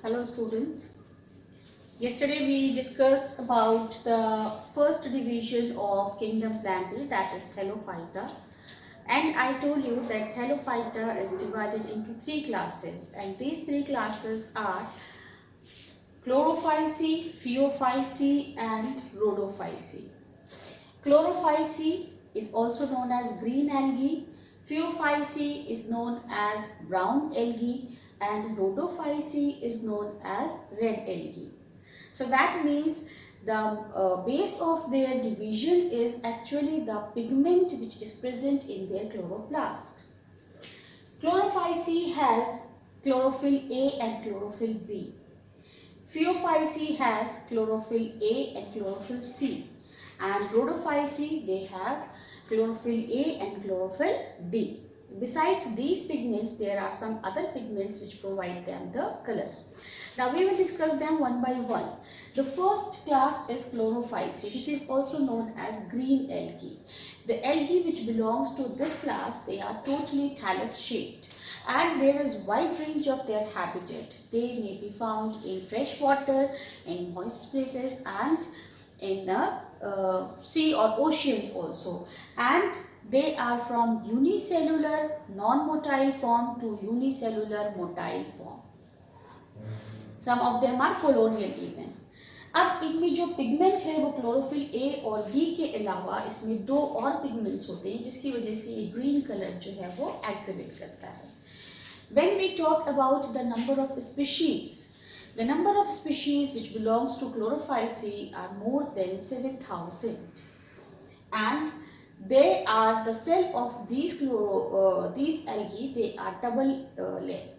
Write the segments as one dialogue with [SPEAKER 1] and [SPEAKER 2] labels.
[SPEAKER 1] Hello students. Yesterday we discussed about the first division of kingdom Plantae, that is Thallophyta, and I told you that Thallophyta is divided into three classes, and these three classes are Chlorophyceae, Phaeophyceae and Rhodophyceae. Chlorophyceae is also known as green algae, Phaeophyceae is known as brown algae, and Rhodophyceae is known as red algae. So that means the base of their division is actually the pigment which is present in their chloroplast. Chlorophyceae has chlorophyll A and chlorophyll B. Phaeophyceae has chlorophyll A and chlorophyll C. And Rhodophyceae, they have chlorophyll A and chlorophyll D. Besides these pigments, there are some other pigments which provide them the color. Now we will discuss them one by one. The first class is Chlorophyceae, which is also known as green algae. The algae which belongs to this class, they are totally thallus shaped, and there is wide range of their habitat. They may be found in fresh water, in moist places, and in the sea or oceans also. And they are from unicellular non-motile form to unicellular motile form. Some of them are colonial even. अब इनमें जो pigment है वो chlorophyll A और B के अलावा इसमें दो और पिगमेंट्स होते हैं जिसकी वजह से ये ग्रीन कलर जो है वो एक्सिबिट करता है. When we talk about the number of species, the number of species which belongs to Chlorophyceae are more than 7,000, and they are the cell of these algae, they are double layered.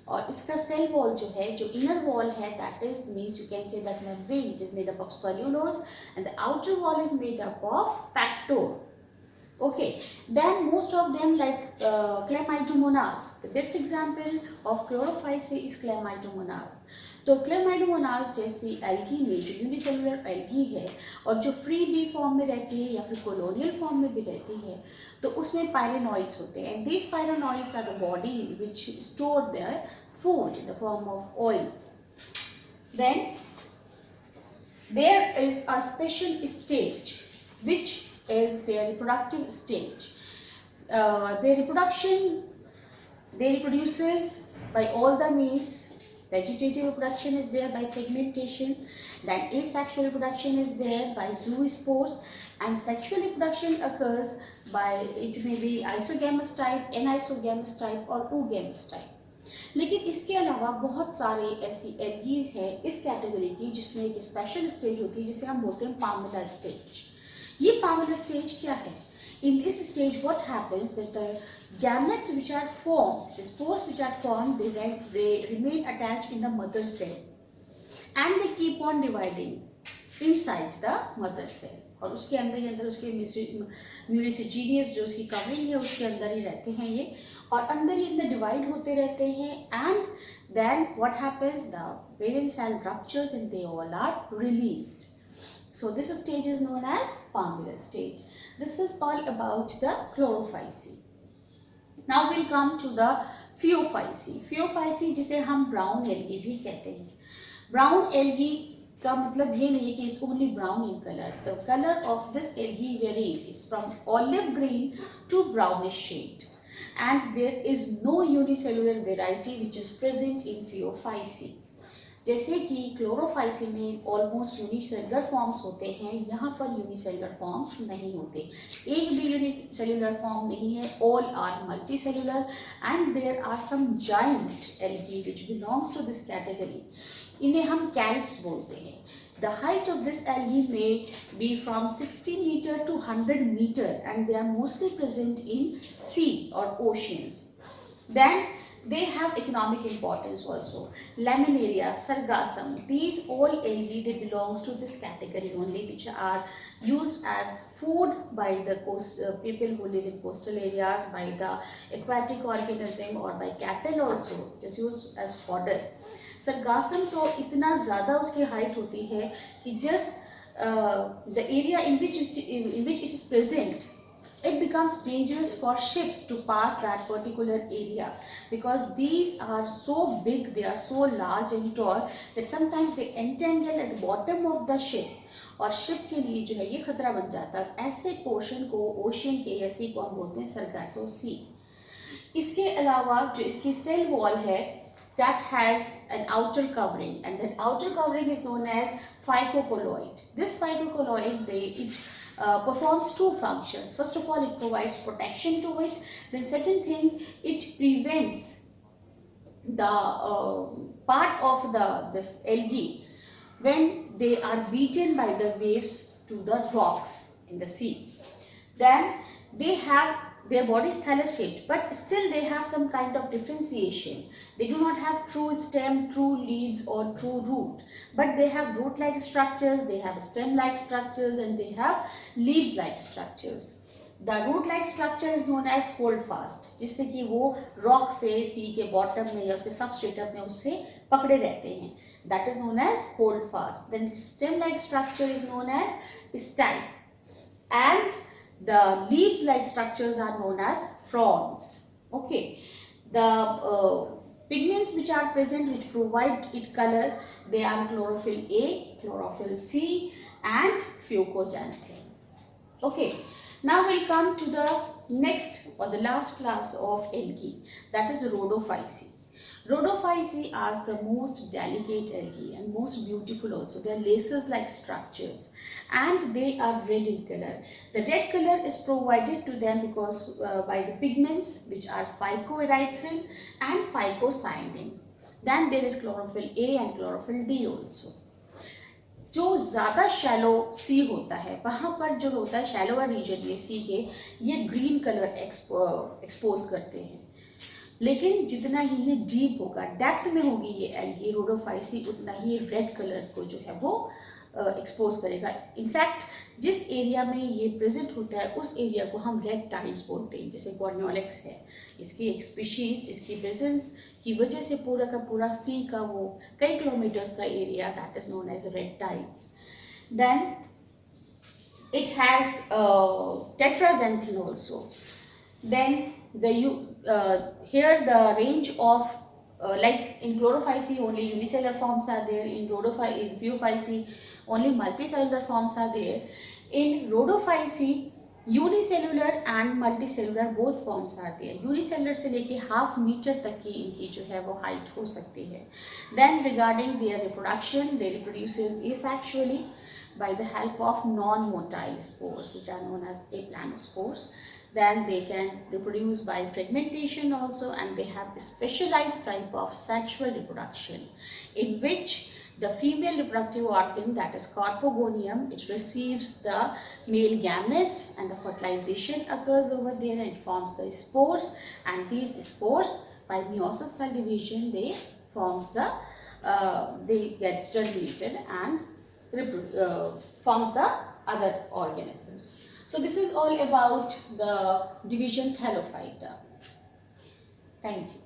[SPEAKER 1] और इसका cell wall जो है, जो inner wall है, that is means you can say that membrane, it is made up of cellulose and the outer wall is made up of pectose. Okay, then most of them like Chlamydomonas. The best example of Chlorophyceae is Chlamydomonas. तो Chlamydomonas जैसी algae में जो unicellular algae है और जो free B form में रहती है या फिर कोलोनियल फॉर्म में भी रहती है, तो उसमें पायरेनॉइड्स होते हैं. And these pyrenoids are the bodies which store their food in the form of oils. Then there is a special stage which is their reproductive stage. Their reproduction, they reproduces by all the means. Vegetative reproduction is there by fragmentation, then asexual reproduction is there by zoospores, and sexual reproduction occurs by, it may be isogamous type, anisogamous type और oogamous type. लेकिन इसके अलावा बहुत सारे ऐसी algae हैं इस category की जिसमें एक स्पेशल स्टेज होती है जिसे हम बोलते हैं पामिला स्टेज. ये पामिला स्टेज क्या है? In this stage, what happens that the gametes which are formed, the spores which are formed, they remain attached in the mother cell, and they keep on dividing inside the mother cell. और उसके अंदर ही अंदर उसके म्यूसिजीनियस जो उसकी covering है उसके अंदर ही रहते हैं ये, और अंदर ही अंदर डिवाइड होते रहते हैं. And then what happens, the parent cell ruptures and they all are released. So this stage is known as palmar stage. This is all about the Chlorophyceae. Now we'll come to the Phaeophyceae. Phaeophyceae जिसे हम brown algae भी कहते हैं. Brown algae का मतलब ये नहीं कि it's only brown in color. The color of this algae varies. It's from olive green to brownish shade. And there is no unicellular variety which is present in Phaeophyceae. जैसे कि Chlorophyceae में almost unicellular forms होते हैं, यहाँ पर unicellular forms नहीं होते. एक भी यूनिसेलुलर फॉर्म नहीं है, all are multicellular, and there are some giant algae which belongs to this category. इन्हें हम कैल्प्स बोलते हैं. The height of this algae may be from 60 meter to 100 meter, and they are mostly present in sea or oceans. Then they have economic importance also. Laminaria, sargassum, these all algae, they belongs to this category only, which are used as food by the people who live in coastal areas, by the aquatic organism, or by cattle also. It is used as fodder. Sargassum तो इतना ज़्यादा उसकी height होती है कि just the area in which it is present, it becomes dangerous for ships to pass that particular area, because these are so big, they are so large and tall that sometimes they entangle at the bottom of the ship, और ship के लिए जो है ये खतरा बन जाता है। ऐसे पोर्शन को, ओशियन के या सी को हम बोलते हैं सरगासो सी। इसके अलावा जो इसकी सेल वॉल है, that has an outer covering, and that outer covering is known as phycocolloid. This phycocolloid, it performs two functions. First of all, it provides protection to it. Then second thing, it prevents the part of this algae when they are beaten by the waves to the rocks in the sea. Then they have their body is thallus shaped, but still they have some kind of differentiation. They do not have true stem, true leaves or true root, but they have root like structures, they have stem like structures, and they have leaves like structures. The root like structure is known as holdfast, जिससे कि वो rock से sea के bottom में या उसके substratum में उससे पकड़े रहते हैं. That is known as holdfast. Then stem like structure is known as style, and the leaves like structures are known as fronds. Okay, the pigments which are present, which provide it color, they are chlorophyll A, chlorophyll C, and fucoxanthin. Okay, now we'll come to the next or the last class of algae, that is Rhodophyceae. Rhodophyceae are the most delicate algae and most beautiful also. They are laces like structures, and they are red in color. The red color is provided to them because by the pigments which are phycoerythrin and phycocyanin. Then there is chlorophyll A and chlorophyll D also. जो ज़्यादा shallow सी होता है, वहाँ पर जो होता है shallower reason में सी के, ये ग्रीन कलर एक्सपोज करते हैं। लेकिन जितना ही ये डीप होगा, डेप्थ में होगी ये एल्गी रोडोफाइसी, उतना ही रेड कलर को जो है वो एक्सपोज करेगा। इनफैक्ट जिस एरिया में ये प्रेजेंट होता है उस एरिया को हम रेड टाइड्स बोलते हैं, जैसे कॉर्नियोलेक्स है, इसकी एक स्पीशीज जिसकी प्रेजेंस की वजह से पूरा का पूरा सी का वो कई किलोमीटर्स का area, that is known as red tides. Then it has tetraxanthin also. Then here the range of like in Chlorophyceae only unicellular forms are there, in Rhodophyceae only multicellular forms are there. In Rhodophyceae unicellular and multicellular both forms are there. Unicellular से लेके half meter तक की इनकी जो है वो height हो सकती है. Then regarding their reproduction, they reproduces asexually by the help of non-motile spores which are known as aplanospores. Then they can reproduce by fragmentation also, and they have a specialized type of sexual reproduction in which the female reproductive organ, that is carpogonium, it receives the male gametes and the fertilization occurs over there and it forms the spores, and these spores by meiosis cell division they forms the they get germinated and forms the other organisms. So this is all about the division Thallophyta. Thank you.